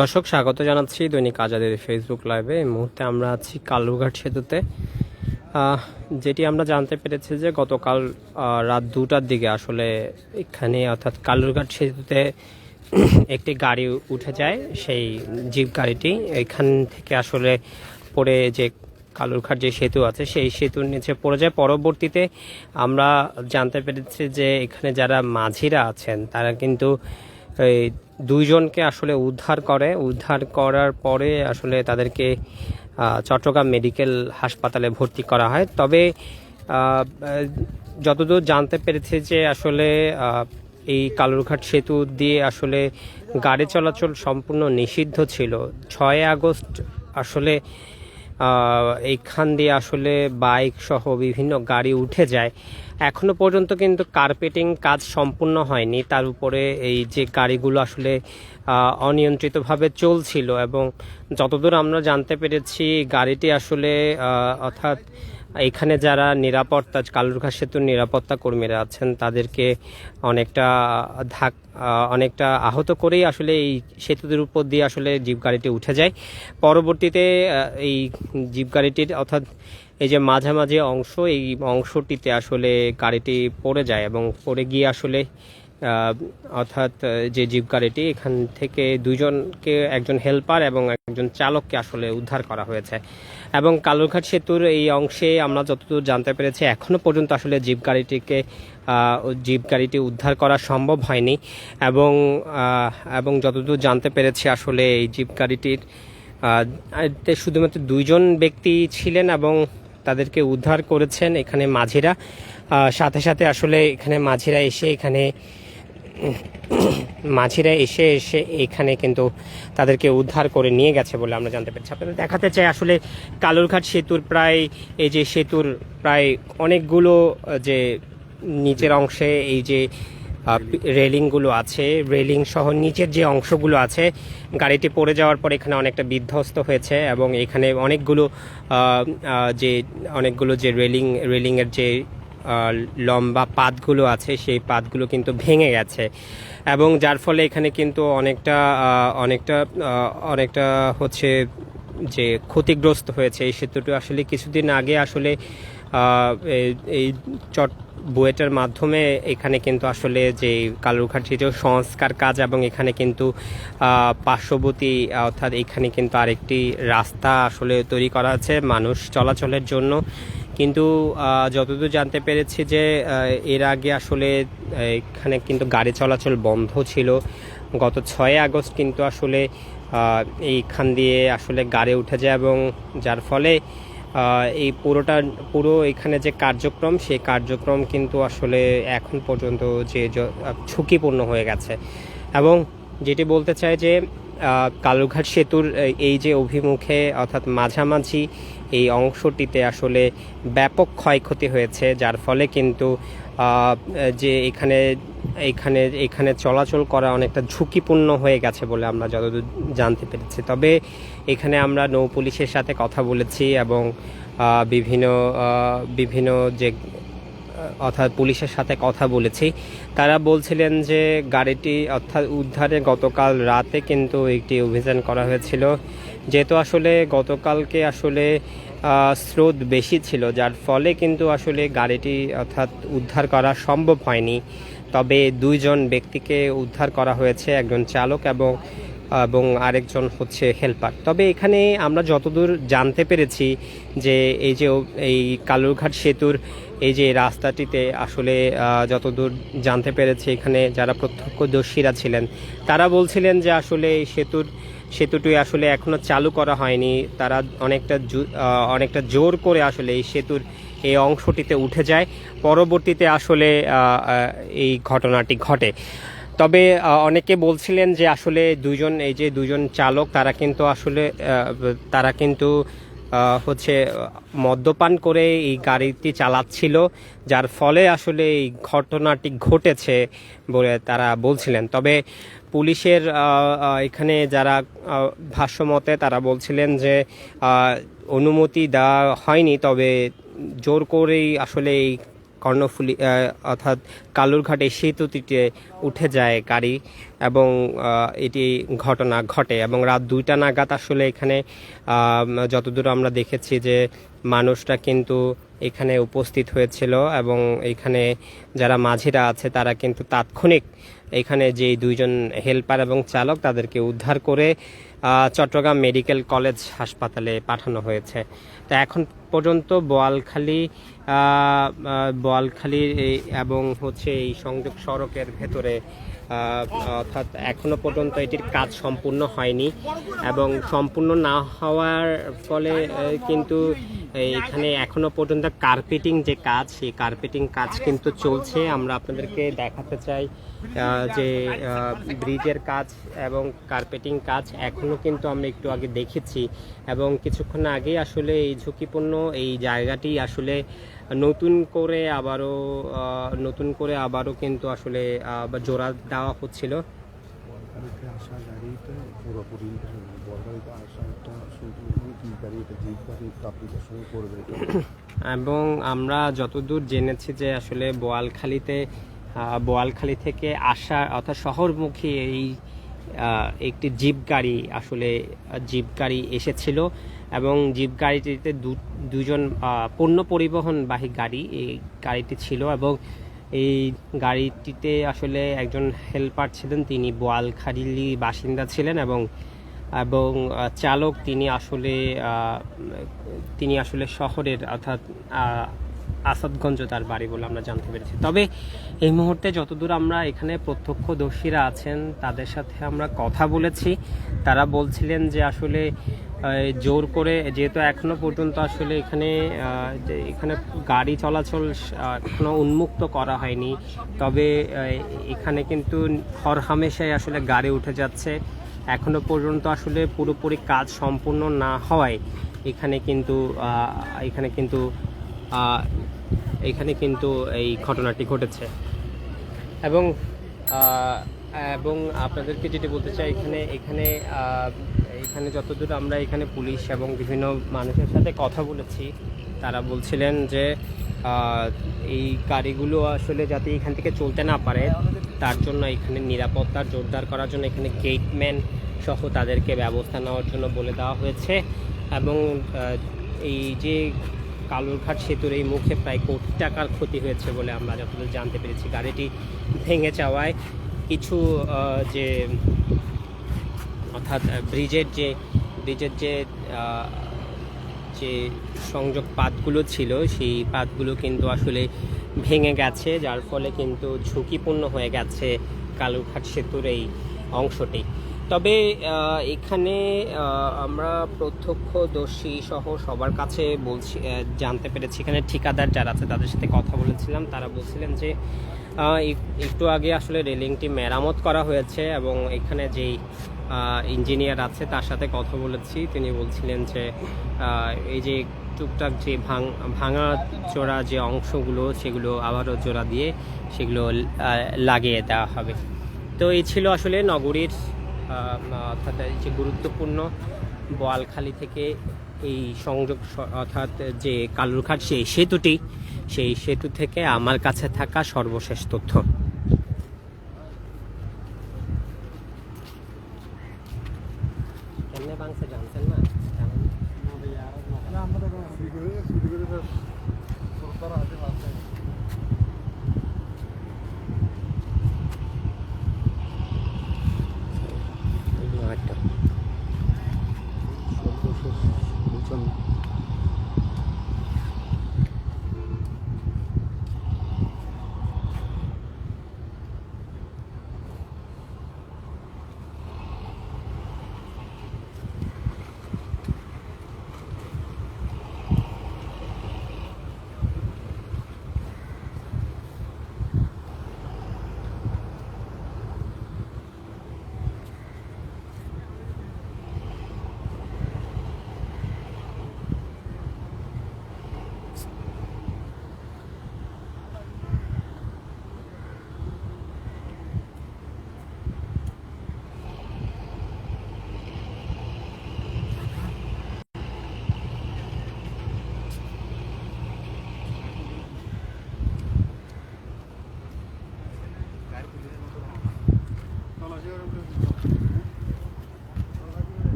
দর্শক স্বাগত জানাচ্ছি দৈনিক আজাদের ফেসবুক লাইভে। এই মুহূর্তে আমরা আছি কালুরঘাট সেতুতে। যেটি আমরা জানতে পেরেছি যে গতকাল রাত 2টার দিকে আসলে এখানে অর্থাৎ কালুরঘাট সেতুতে একটি গাড়ি উঠে যায়, সেই জিপ গাড়িটি এখান থেকে আসলে পড়ে যে কালুরঘাট যে সেতু আছে সেই সেতুর নিচে পড়ে যায়। পরবর্তীতে আমরা জানতে পেরেছি যে এখানে যারা মাঝিরা আছেন তারা কিন্তু এই দুইজনকে আসলে উদ্ধার করার পরে আসলে তাদেরকে চট্টগ্রাম মেডিকেল হাসপাতালে ভর্তি করা হয়। তবে যতদূর জানতে পেরেছি যে আসলে এই কালুরঘাট সেতু দিয়ে আসলে গাড়ি চলাচল সম্পূর্ণ নিষিদ্ধ ছিল। 6 আগস্ট আসলে এইখান দিয়ে আসলে বাইক সহ বিভিন্ন গাড়ি উঠে যায়। এখনো পর্যন্ত কিন্তু কার্পেটিং কাজ সম্পূর্ণ হয়নি, তার উপরে এই যে গাড়িগুলো আসলে অনিয়ন্ত্রিতভাবে চলছিল এবং যতদূর আমরা জানতে পেরেছি গাড়িটি আসলে অর্থাৎ এখানে যারা নিরাপত্তা কালুরঘাট সেতুর নিরাপত্তা কর্মীরা আছেন তাদেরকে অনেকটা আহত করেই আসলে এই সেতুদের উপর দিয়ে আসলে জিপ গাড়িটি উঠে যায়। পরবর্তীতে এই জিপ গাড়িটির অর্থাৎ এই যে মাঝামাঝি অংশ, এই অংশটিতে আসলে গাড়িটি পড়ে যায় এবং পড়ে গিয়ে আসলে অর্থাৎ যে জিপ গাড়িটি এখান থেকে দুইজনকে, একজন হেল্পার এবং একজন চালককে আসলে উদ্ধার করা হয়েছে। এবং কালুরঘাট সেতুর এই অংশে আমরা যতদূর জানতে পেরেছি এখনো পর্যন্ত আসলে জিপ গাড়িটি উদ্ধার করা সম্ভব হয়নি এবং যতদূর জানতে পেরেছি আসলে এই জিপ গাড়িটির শুধুমাত্র দুইজন ব্যক্তি ছিলেন এবং তাদেরকে উদ্ধার করেছেন এখানে মাঝিরা। সাথে সাথে আসলে এখানে মাঝিরা এসে এখানে কিন্তু তাদেরকে উদ্ধার করে নিয়ে গেছে বলে আমরা জানতে পেরেছি। আপনাদের দেখাতে চাই আসলে কালুরঘাট সেতুর প্রায় অনেকগুলো যে নিচের অংশে এই যে রেলিংগুলো আছে, রেলিং সহ নিচের যে অংশগুলো আছে, গাড়িটি পড়ে যাওয়ার পর এখানে অনেকটা বিধ্বস্ত হয়েছে এবং এখানে অনেকগুলো যে রেলিংয়ের যে লম্বা পাতগুলো আছে সেই পাতগুলো কিন্তু ভেঙে গেছে এবং যার ফলে এখানে কিন্তু অনেকটা হচ্ছে যে ক্ষতিগ্রস্ত হয়েছে এই সেতুটি। আসলে কিছুদিন আগে আসলে এই বুয়েটের মাধ্যমে এখানে কিন্তু আসলে যে কালুরঘাট সেতু সংস্কার কাজ এবং এখানে কিন্তু পার্শ্ববর্তী অর্থাৎ এখানে কিন্তু আরেকটি রাস্তা আসলে তৈরি করা আছে মানুষ চলাচলের জন্য। কিন্তু যতদূর জানতে পেরেছি যে এর আগে আসলে এখানে কিন্তু গাড়ি চলাচল বন্ধ ছিল। গত 6 আগস্ট কিন্তু আসলে এইখান দিয়ে আসলে গাড়ি উঠে যায় এবং যার ফলে এই পুরো এখানে যে কার্যক্রম সেই কার্যক্রম কিন্তু আসলে এখন পর্যন্ত যে ঝুঁকিপূর্ণ হয়ে গেছে। এবং যেটি বলতে চাই যে কালুরঘাট সেতুর এই যে অভিমুখে অর্থাৎ মাঝামাঝি এই অংশটিতে আসলে ব্যাপক ক্ষয়ক্ষতি হয়েছে, যার ফলে কিন্তু যে এখানে চলাচল করা অনেকটা ঝুঁকিপূর্ণ হয়ে গেছে বলে আমরা যতদূর জানতে পেরেছি। তবে এখানে আমরা নৌ পুলিশের সাথে কথা বলেছি এবং বিভিন্ন যে অর্থাৎ পুলিশের সাথে কথা বলেছি। তারা বলছিলেন যে গাড়িটি অর্থাৎ উদ্ধারে গতকাল রাতে কিন্তু একটি অভিযান করা হয়েছিল, যেহেতু আসলে গতকালকে আসলে স্রোত বেশি ছিল যার ফলে কিন্তু আসলে গাড়িটি অর্থাৎ উদ্ধার করা সম্ভব হয়নি। তবে দুইজন ব্যক্তিকে উদ্ধার করা হয়েছে, একজন চালক এবং আরেকজন হচ্ছে হেল্পার। তবে এখানে আমরা যতদূর জানতে পেরেছি যে এই কালুরঘাট সেতুর এই যে রাস্তাটিতে আসলে যতদূর জানতে পেরেছি এখানে যারা প্রত্যক্ষদর্শীরা ছিলেন তারা বলছিলেন যে আসলে এই সেতুটি আসলে এখনো চালু করা হয়নি। তারা অনেকটা জোর করে আসলে এই সেতুর এই অংশটিতে উঠে যায়, পরবর্তীতে আসলে এই ঘটনাটি ঘটে। তবে অনেকে বলছিলেন যে আসলে দুইজন চালক তারা কিন্তু হচ্ছে মদ্যপান করে এই গাড়িটি চালাচ্ছিল, যার ফলে আসলে এই ঘটনাটি ঘটেছে বলে তারা বলছিলেন। তবে পুলিশের এখানে যারা ভাষ্যমতে তারা বলছিলেন যে অনুমতি দেওয়া হয়নি, তবে জোর করেই আসলে এই কর্ণফুলী অর্থাৎ কালুরঘাটে সেতুটিতে উঠে যায় গাড়ি এবং এটি ঘটনা ঘটে এবং রাত 2টা নাগাদ আসলে এখানে যতদূর আমরা দেখেছি যে মানুষরা কিন্তু এখানে উপস্থিত হয়েছিল এবং এখানে যারা মাঝিরা আছে তারা কিন্তু তাৎক্ষণিক এখানে যে 2জন হেল্পার এবং চালক তাদেরকে উদ্ধার করে চট্টগ্রাম মেডিকেল কলেজ হাসপাতালে পাঠানো হয়েছে। তা এখন পর্যন্ত বোয়ালখালী এবং হচ্ছে এই সংযোগ সড়কের ভেতরে অর্থাৎ এখনো পর্যন্ত এটির কাজ সম্পূর্ণ হয়নি এবং সম্পূর্ণ না হওয়ার ফলে কিন্তু এখানে এখনো পর্যন্ত কার্পেটিং যে কাজ সেই কার্পেটিং কাজ কিন্তু চলছে। আমরা আপনাদেরকে দেখাতে চাই যে ব্রিজের কাজ এবং কার্পেটিং কাজ এখনো কিন্তু আমরা একটু আগে দেখেছি এবং কিছুক্ষণ আগে আসলে এই ঝুঁকিপূর্ণ এই জায়গাটি আসলে নতুন করে আবারও কিন্তু আসলে জোড়া দেওয়া হচ্ছিল। এবং আমরা যতদূর জেনেছি যে আসলে বোয়ালখালী থেকে আসা অর্থাৎ শহরমুখী একটি জিপ গাড়ি এসেছিল এবং জিপ গাড়িটিতে 2জন পণ্য পরিবহনবাহী গাড়ি এই গাড়িটি ছিল এবং এই গাড়িটিতে আসলে একজন হেল্পার ছিলেন, তিনি বোয়ালখালী বাসিন্দা ছিলেন এবং চালক তিনি আসলে শহরের অর্থাৎ আসাদগঞ্জ তার বাড়ি বলে আমরা জানতে পেরেছি। তবে এই মুহূর্তে যতদূর আমরা এখানে প্রত্যক্ষদর্শীরা আছেন তাদের সাথে আমরা কথা বলেছি, তারা বলছিলেন যে আসলে জোর করে যেহেতু এখনো পর্যন্ত আসলে এখানে গাড়ি চলাচল এখনো উন্মুক্ত করা হয়নি, তবে এখানে কিন্তু হরহামেশাই আসলে গাড়ি উঠে যাচ্ছে। এখনো পর্যন্ত আসলে পুরোপুরি কাজ সম্পূর্ণ না হওয়ায় এখানে কিন্তু এই ঘটনাটি ঘটেছে এবং আপনাদেরকে যেটি বলতে চাই এখানে যতদূর আমরা এখানে পুলিশ এবং বিভিন্ন মানুষের সাথে কথা বলেছি, তারা বলছিলেন যে এই গাড়িগুলো আসলে যাতে এখান থেকে চলতে না পারে তার জন্য এখানে নিরাপত্তা জোরদার করার জন্য এখানে গেটম্যান সহ তাদেরকে ব্যবস্থা নেওয়ার জন্য বলে দেওয়া হয়েছে এবং এই যে কালুরঘাট সেতুর এই মুখে প্রায় কোটি টাকার ক্ষতি হয়েছে বলে আমরা যতদূর জানতে পেরেছি। গাড়িটি ভেঙে যাওয়ায় কিছু অর্থাৎ ব্রিজের যে সংযোগ পাতগুলো ছিল সেই পাতগুলো কিন্তু আসলে ভেঙে গেছে, যার ফলে কিন্তু ঝুঁকিপূর্ণ হয়ে গেছে কালুরঘাট সেতুর এই অংশটি। তবে এখানে আমরা প্রত্যক্ষদর্শী সহ সবার কাছে জানতে পেরেছি, এখানে ঠিকাদার যারা আছে তাদের সাথে কথা বলেছিলাম, তারা বলছিলেন যে একটু আগে আসলে রেলিংটি মেরামত করা হয়েছে এবং এখানে যেই ইঞ্জিনিয়ার আছে তার সাথে কথা বলেছি, তিনি বলছিলেন যে এই যে টুকটাক যে ভাঙা জোড়া যে অংশগুলো সেগুলো আবারও জোড়া দিয়ে সেগুলো লাগিয়ে দেওয়া হবে। তো এই ছিল আসলে নগরীর অর্থাৎ যে গুরুত্বপূর্ণ বোয়ালখালী থেকে এই সংযোগ অর্থাৎ যে কালুরঘাট সেই সেতু থেকে আমার কাছে থাকা সর্বশেষ তথ্য। কেমনে বাংছে জানছেন না?